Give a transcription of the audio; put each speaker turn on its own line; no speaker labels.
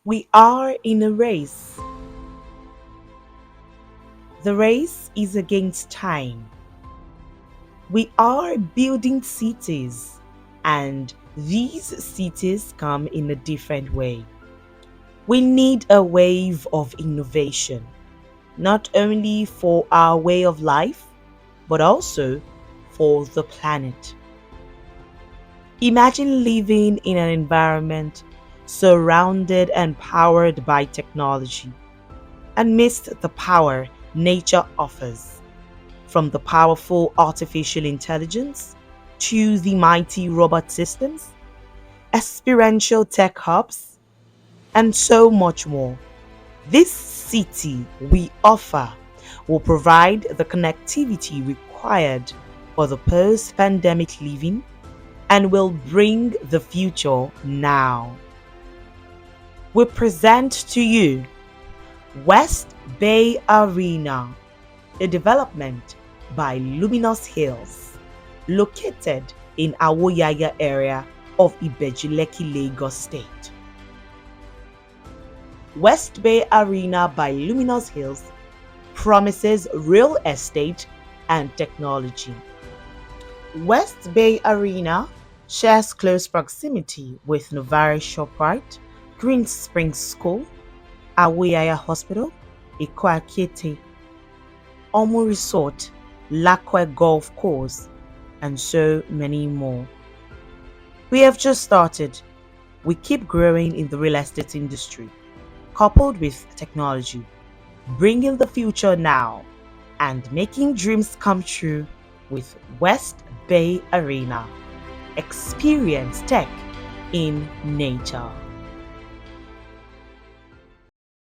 We are in a race. The race is against time. We are building cities, and these cities come in a different way. We need a wave of innovation, not only for our way of life, but also for the planet. Imagine living in an environment surrounded and powered by technology, amidst the power nature offers, from the powerful artificial intelligence to the mighty robot systems, experiential tech hubs, and so much more. This city we offer will provide the connectivity required for the post pandemic living and will bring the future now. We present to you West Bay Arena, a development by Luminous Hills, located in Awoyaya area of Ibejuleki, Lagos State. West Bay Arena by Luminous Hills promises real estate and technology. West Bay Arena shares close proximity with Novare Shoprite, Green Springs School, Awoyaya Hospital, Ikwa Omo Resort, Lakwe Golf Course, and so many more. We have just started. We keep growing in the real estate industry, coupled with technology, bringing the future now and making dreams come true with West Bay Arena. Experience tech in nature.